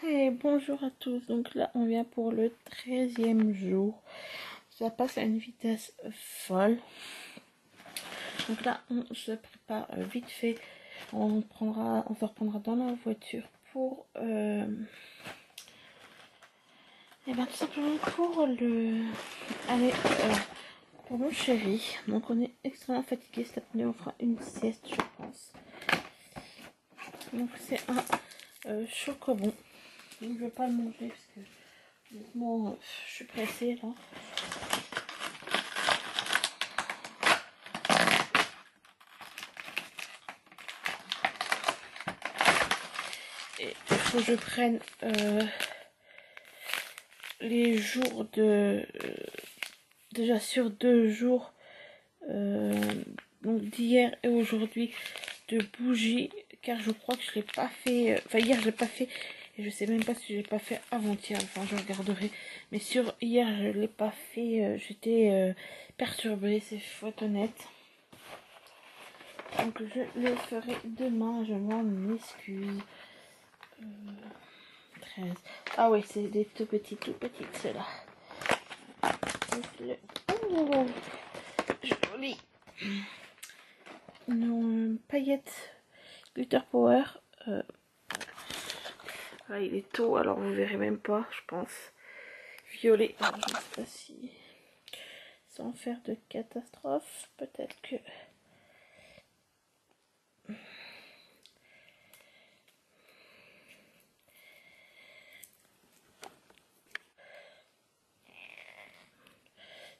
Et bonjour à tous, donc là on vient pour le 13e jour, ça passe à une vitesse folle. Donc là on se prépare vite fait, on se reprendra dans la voiture pour et bien tout simplement pour aller pour mon chéri. Donc on est extrêmement fatigué, cet après-midi on fera une sieste je pense. Donc c'est un chocobon. Je ne veux pas le manger parce que honnêtement, je suis pressée là. Et il faut que je prenne les jours de... déjà sur 2 jours, donc d'hier et aujourd'hui, de bougies. Car je crois que je l'ai pas fait... Enfin hier je l'ai pas fait. Et je sais même pas si je l'ai pas fait avant-hier. Enfin je regarderai. Mais sur hier je l'ai pas fait. J'étais perturbée, c'est faut être honnête. Donc je le ferai demain, je m'en excuse. 13. Ah oui, c'est des tout petites ceux-là. Oh, joli. Nos paillettes Glitter Power. Là, il est tôt, alors vous verrez même pas, je pense. Violet. Alors, je ne sais pas si... Sans faire de catastrophe, peut-être que...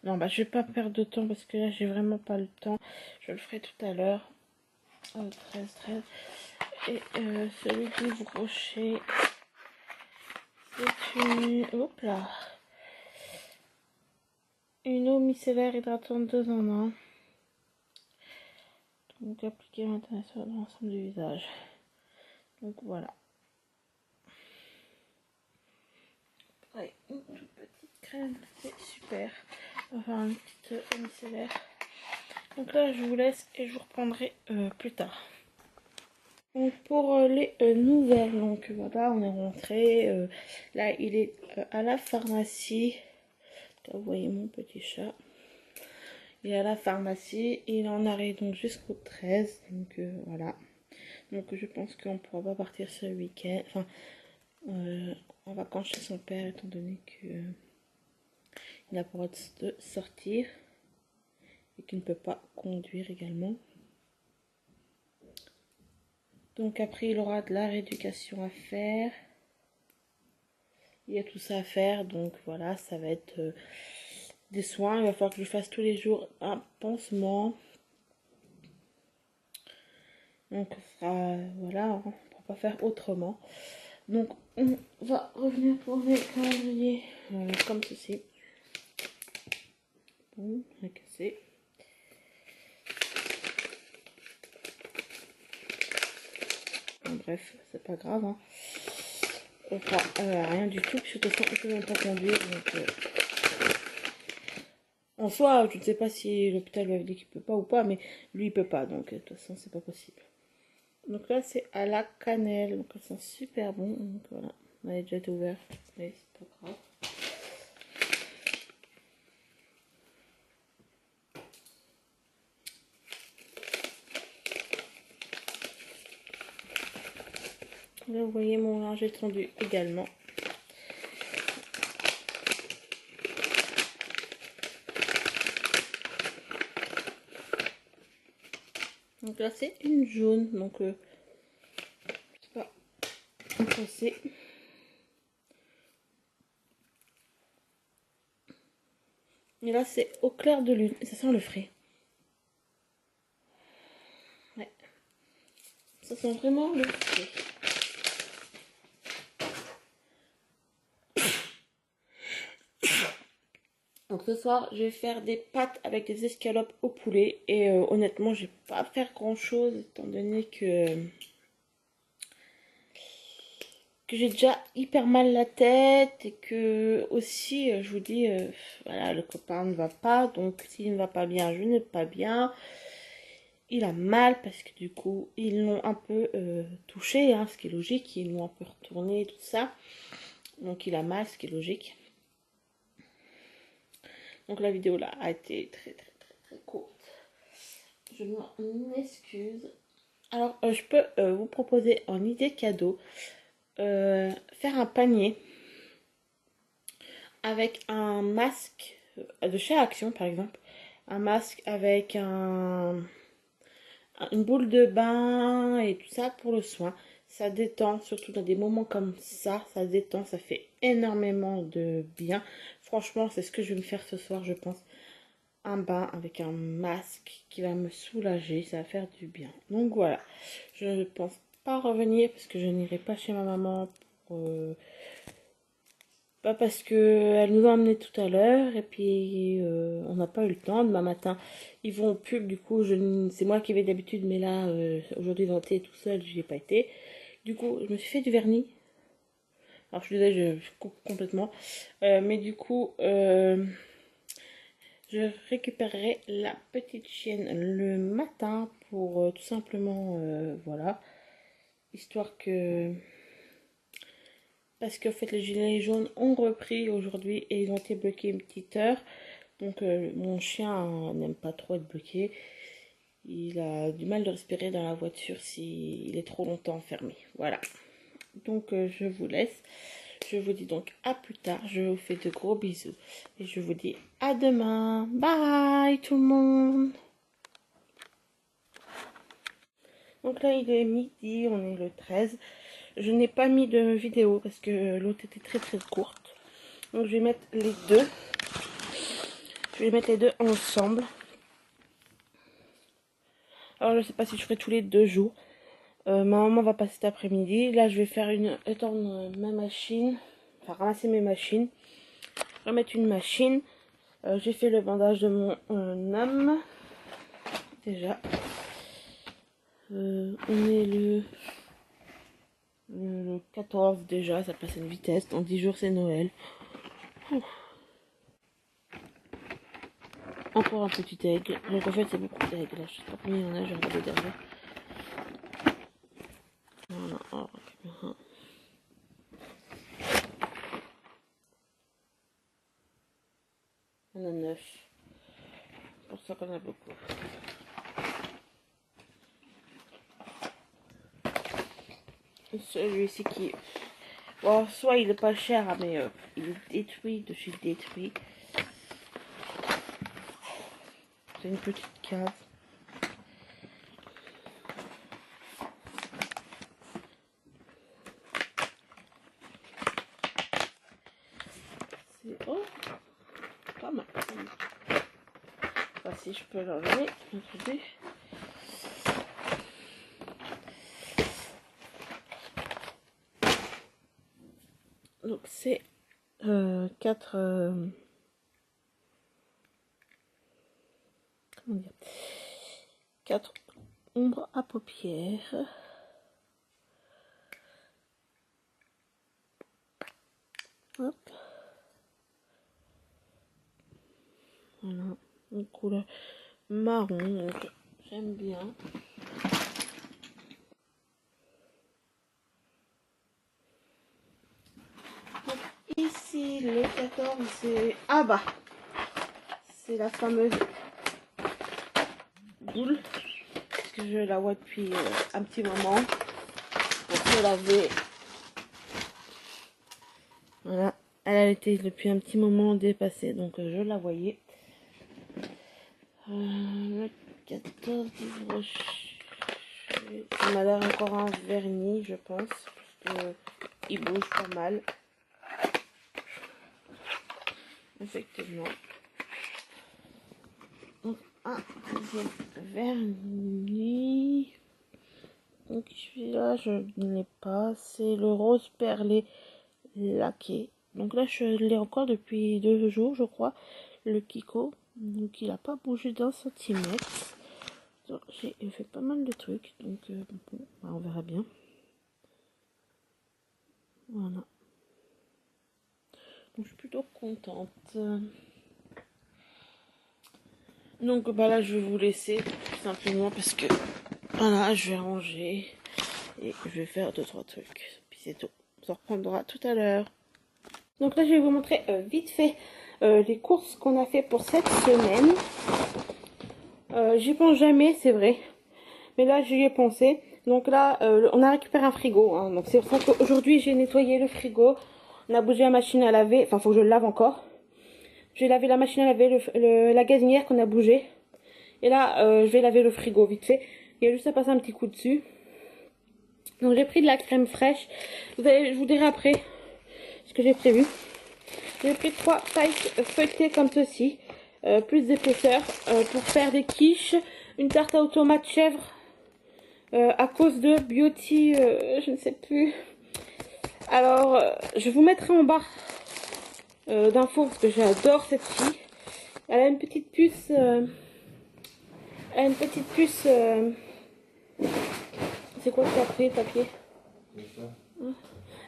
Non, bah je vais pas perdre de temps parce que là j'ai vraiment pas le temps. Je le ferai tout à l'heure. 13. Et celui du brochet, c'est une... Hop là. Une eau micellaire hydratante 2 en 1. Donc appliquer maintenant sur l'ensemble du visage. Donc voilà. Ouais, une toute petite crème, c'est super. Enfin une petite eau micellaire. Donc là je vous laisse et je vous reprendrai plus tard. Donc pour les nouvelles, donc voilà, on est rentré. Là il est à la pharmacie. Là, vous voyez mon petit chat. Il est à la pharmacie. Il en arrête donc jusqu'au 13. Donc voilà. Donc je pense qu'on pourra pas partir ce week-end. Enfin, en vacances chez son père, étant donné que il n'a pas le droit de sortir et qu'il ne peut pas conduire également. Donc après il aura de la rééducation à faire. Il y a tout ça à faire, donc voilà, ça va être des soins. Il va falloir que je fasse tous les jours un pansement. Donc ce sera, voilà, on ne pourra pas faire autrement. Donc on va revenir pour les calendriers comme ceci. Bon, on a cassé. Bon, bref, c'est pas grave. Hein. Enfin, rien du tout, puisque de toute façon, on peut même pas conduire. Donc, en soi, je ne sais pas si l'hôpital lui avait dit qu'il peut pas ou pas, mais lui il peut pas, donc de toute façon, c'est pas possible. Donc là, c'est à la cannelle, donc elles sont super bons. Donc voilà, on a déjà été ouvert, mais c'est pas grave. Là, vous voyez mon linge étendu également. Donc là, c'est une jaune, donc je sais pas foncé. Et là, c'est au clair de lune, et ça sent le frais. Ouais, ça sent vraiment le frais. Donc ce soir, je vais faire des pâtes avec des escalopes au poulet. Et honnêtement, je vais pas faire grand chose étant donné que j'ai déjà hyper mal la tête. Et que aussi, je vous dis, voilà, le copain ne va pas. Donc s'il ne va pas bien, je ne vais pas bien. il a mal parce que du coup, ils l'ont un peu touché, hein, ce qui est logique. Ils l'ont un peu retourné, tout ça. Donc il a mal, ce qui est logique. Donc la vidéo là a été très courte. Je m'en excuse. Alors je peux vous proposer en idée cadeau faire un panier avec un masque de chez Action par exemple. Un masque avec une boule de bain et tout ça pour le soin. Ça détend, surtout dans des moments comme ça détend, ça fait énormément de bien. Franchement, c'est ce que je vais me faire ce soir, je pense. Un bain avec un masque qui va me soulager, ça va faire du bien. Donc voilà, je ne pense pas revenir parce que je n'irai pas chez ma maman pour, pas parce que elle nous a emmené tout à l'heure et puis on n'a pas eu le temps. Demain matin, ils vont au pub, du coup c'est moi qui vais d'habitude, mais là aujourd'hui ils ont été tout seul, j'y ai pas été. Du coup, je me suis fait du vernis. Alors je suis désolée, je coupe complètement. Mais du coup, je récupérerai la petite chienne le matin pour tout simplement, voilà, histoire que... Parce qu'en fait, les gilets jaunes ont repris aujourd'hui et ils ont été bloqués une petite heure. Donc mon chien n'aime pas trop être bloqué. Il a du mal de respirer dans la voiture s'il est trop longtemps enfermé. Voilà. Donc je vous laisse. Je vous dis donc à plus tard. Je vous fais de gros bisous. Et je vous dis à demain. Bye tout le monde. Donc là il est midi, on est le 13. Je n'ai pas mis de vidéo parce que l'autre était très courte. Donc je vais mettre les deux. Je vais mettre les deux ensemble. Alors je sais pas si je ferai tous les 2 jours. Ma maman va passer cet après-midi. Là je vais faire étendre ma machine. Enfin ramasser mes machines. Remettre une machine. J'ai fait le bandage de mon âme. Déjà. On est le 14 déjà. Ça passe à une vitesse. Dans 10 jours c'est Noël. Ouf. Encore un petit aigle. Donc en fait c'est beaucoup d'aigles. Je sais pas combien il y en a. Je vais regarder derrière. Voilà. Oh, il y en a 9. C'est pour ça qu'on a beaucoup. Celui-ci qui... Bon, soit il est pas cher, mais il est détruit, de chez détruit. C'est une petite cave. C'est... Oh, pas mal. Enfin, si je peux l'enlever. Attendez. Donc c'est 4... comment dire, 4 ombres à paupières. Hop. Voilà. Une couleur marron. Donc j'aime bien. Donc ici le 14 c'est... Ah bah, c'est la fameuse boule. Parce que je la vois depuis un petit moment. Pour se laver. Voilà. Elle a été depuis un petit moment dépassée. Donc je la voyais. Le 14 il m'a l'air encore un vernis, je pense. Parce que il bouge pas mal. Effectivement. Donc un deuxième vernis. Donc celui-là, je ne l'ai pas. C'est le rose perlé laqué. Donc là, je l'ai encore depuis 2 jours, je crois. Le Kiko. Donc il n'a pas bougé d'un centimètre. J'ai fait pas mal de trucs. Donc bon, bah, on verra bien. Voilà. Donc je suis plutôt contente. Donc bah là je vais vous laisser. tout simplement parce que voilà, je vais ranger et je vais faire 2-3 trucs. Puis c'est tout. On se reprendra tout à l'heure. Donc là, je vais vous montrer vite fait les courses qu'on a fait pour cette semaine. J'y pense jamais, c'est vrai. Mais là, j'y ai pensé. Donc là, on a récupéré un frigo. Hein. Donc c'est pour ça qu'aujourd'hui, j'ai nettoyé le frigo. On a bougé la machine à laver. Enfin, faut que je le lave encore. J'ai lavé la machine à laver, la gazinière qu'on a bougé. Et là, je vais laver le frigo vite fait. Il y a juste à passer un petit coup dessus. Donc j'ai pris de la crème fraîche. Je vous dirai après ce que j'ai prévu. J'ai pris 3 pailles feuilletées comme ceci. Plus d'épaisseur pour faire des quiches. Une tarte aux tomates chèvre. À cause de Beauty, je ne sais plus. Alors, je vous mettrai en bas d'infos parce que j'adore cette fille. Elle a une petite puce. Elle a une petite puce. C'est quoi ça après papier?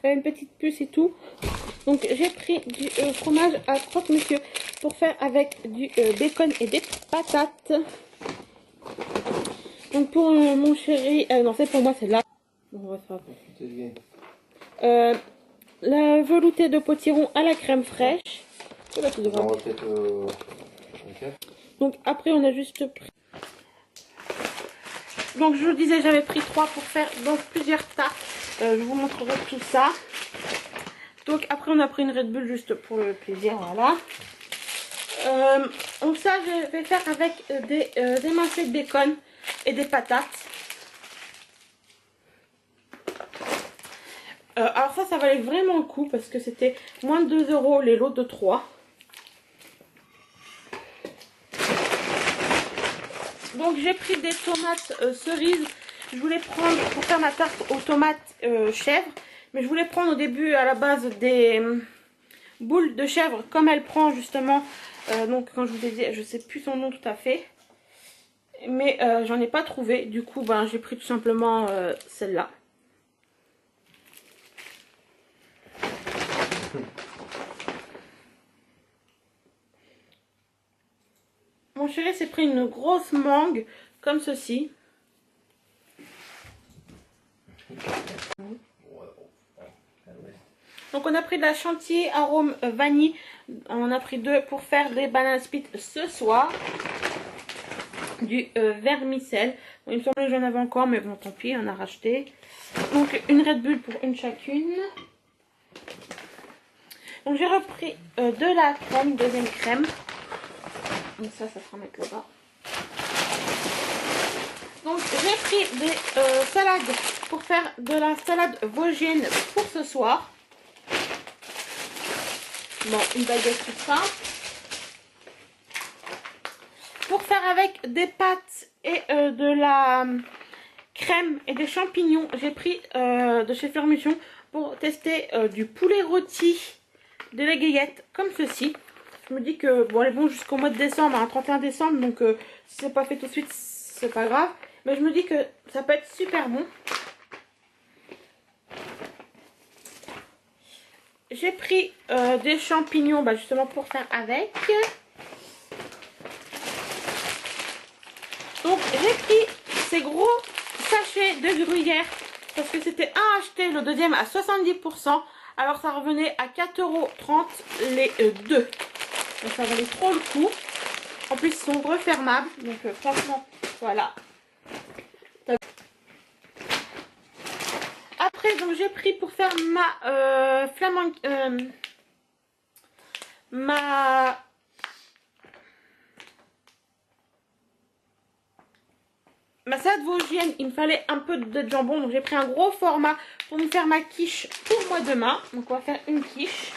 Elle a une petite puce et tout. Donc j'ai pris du fromage à croque-monsieur pour faire avec du bacon et des patates. Donc pour mon chéri, non c'est pour moi c'est là. Bon, ouais, ça va. La velouté de potiron à la crème fraîche. Donc après on a juste pris. Donc je vous disais j'avais pris 3 pour faire donc plusieurs tartes. Je vous montrerai tout ça. Donc après on a pris une Red Bull juste pour le plaisir, voilà. Donc ça je vais faire avec des émincés de bacon et des patates. Alors ça valait vraiment le coup parce que c'était moins de 2 € les lots de 3. Donc j'ai pris des tomates cerises. Je voulais prendre pour faire ma tarte aux tomates chèvre. Mais je voulais prendre au début à la base des boules de chèvre comme elle prend justement. Donc quand je vous ai dit, je sais plus son nom tout à fait. Mais j'en ai pas trouvé. Du coup ben, j'ai pris tout simplement celle-là. Mon chéri s'est pris une grosse mangue comme ceci. Donc on a pris de la chantilly arôme vanille. On en a pris 2 pour faire des bananes split ce soir. Du vermicelle. Bon, il me semble que j'en avais encore mais bon tant pis, on a racheté. Donc une Red Bull pour une chacune. Donc j'ai repris de la crème, deuxième crème. Donc ça sera mettre là-bas. Donc j'ai pris des salades pour faire de la salade vosgienne pour ce soir. Bon, une baguette toute simple. Pour faire avec des pâtes et de la crème et des champignons, j'ai pris de chez Fermition pour tester du poulet rôti de l'aiguillette comme ceci. Je me dis que bon, elle est bon jusqu'au mois de décembre, hein, 31 décembre, donc si c'est pas fait tout de suite, c'est pas grave. Mais je me dis que ça peut être super bon. J'ai pris des champignons justement pour faire avec. Donc j'ai pris ces gros sachets de gruyère parce que c'était un acheté, le deuxième à 70%. Alors ça revenait à 4,30 € les deux. Donc ça valait trop le coup. En plus ils sont refermables. Donc franchement voilà. Après donc j'ai pris pour faire ma ma salade vosgienne, il me fallait un peu de jambon. Donc j'ai pris un gros format pour me faire ma quiche pour moi demain. Donc on va faire une quiche.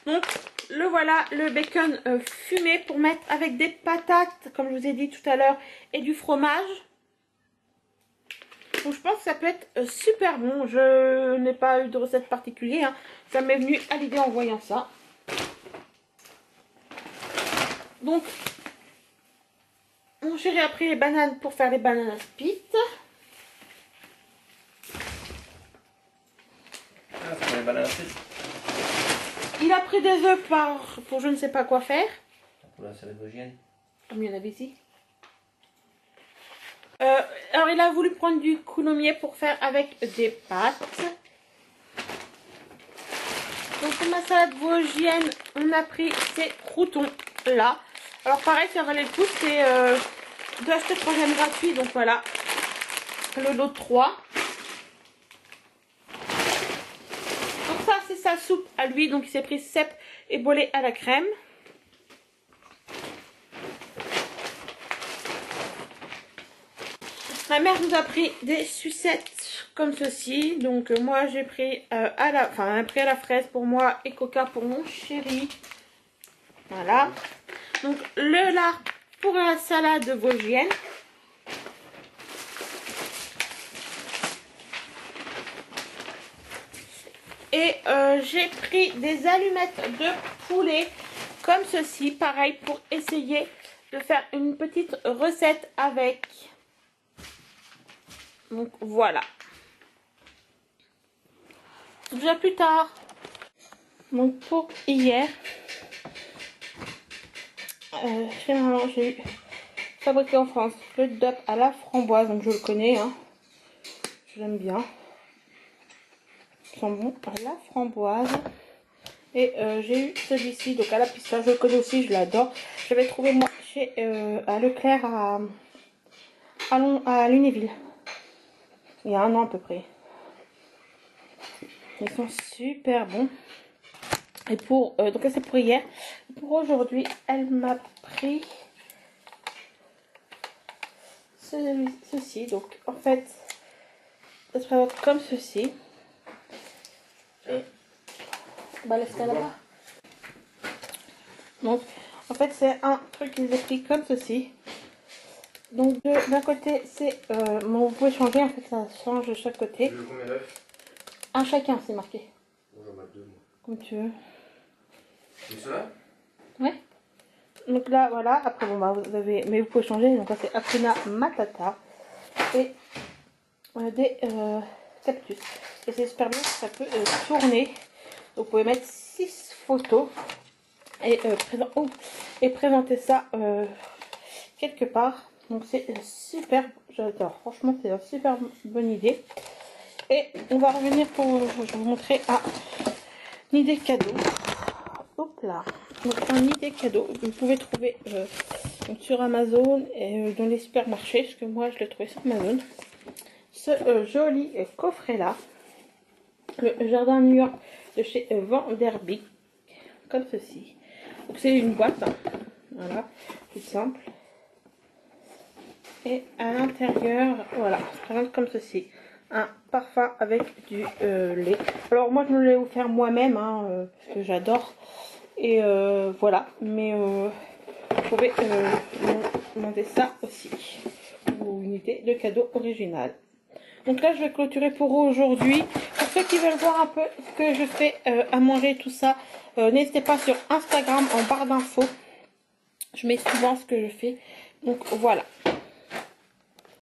Donc le voilà, le bacon fumé pour mettre avec des patates, comme je vous ai dit tout à l'heure, et du fromage. Donc je pense que ça peut être super bon. Je n'ai pas eu de recette particulière, hein. Ça m'est venu à l'idée en voyant ça. Donc mon chéri a pris les bananes pour faire les bananes split. Il a pris des œufs pour je ne sais pas quoi faire. pour la salade vosgienne. Comme il y en avait ici. Alors il a voulu prendre du coulommiers pour faire avec des pâtes. Donc pour ma salade vosgienne, on a pris ces croutons là. Alors pareil, ça valait le coup, c'est 2 acheter 3e gratuit, donc voilà. Le lot de 3. Donc ça c'est sa soupe à lui, donc il s'est pris cèpe et bolé à la crème. Ma mère nous a pris des sucettes comme ceci. Donc moi j'ai pris elle a pris à la fraise pour moi et coca pour mon chéri. Voilà. Donc le lard pour la salade vosgienne. Et j'ai pris des allumettes de poulet comme ceci. Pareil pour essayer de faire une petite recette avec. Donc voilà. Déjà plus tard. Donc pour hier, chez maman j'ai fabriqué en France le dup à la framboise. Donc je le connais, hein. Je l'aime bien. Ils sont bons à la framboise. Et j'ai eu celui-ci donc à la pistache. Je le connais aussi, je l'adore. Je l'avais trouvé moi chez à Leclerc à Lunéville. Il y a 1 an à peu près. Ils sont super bons. Et pour donc ça c'est pour hier. Pour aujourd'hui, elle m'a pris ceci. Donc en fait, ça se présente comme ceci. Et bah laisse-la là-bas. Donc en fait c'est un truc qu'ils ont pris comme ceci. Donc d'un côté c'est bon, vous pouvez changer, en fait ça change de chaque côté. Tu veux combien d'œufs? Un chacun c'est marqué. Bon, j'en mets 2 moi. Comme tu veux. Et cela? Ouais. Donc là voilà, après bon bah vous avez, mais vous pouvez changer. Donc là c'est Hakuna Matata et des cactus. Et c'est super bien, ça peut tourner. Donc vous pouvez mettre 6 photos et, présenter ça quelque part. Donc c'est super, j'adore. Franchement c'est une super bonne idée. Et on va revenir pour, je vais vous montrer une idée cadeau. Hop là. Donc une idée cadeau. Vous pouvez trouver donc sur Amazon et dans les supermarchés, parce que moi je l'ai trouvé sur Amazon. Ce joli coffret là, le jardin New York de chez Vanderbeek, comme ceci. Donc c'est une boîte, hein. Voilà, toute simple. Et à l'intérieur, voilà, ça se présente comme ceci. Un parfum avec du lait. Alors moi je me l'ai offert moi-même, hein, parce que j'adore. Et voilà, mais vous pouvez demander ça aussi. Ou une idée de cadeau original. Donc là je vais clôturer pour aujourd'hui. Pour ceux qui veulent voir un peu ce que je fais à manger, tout ça, n'hésitez pas sur Instagram en barre d'infos. Je mets souvent ce que je fais. Donc voilà.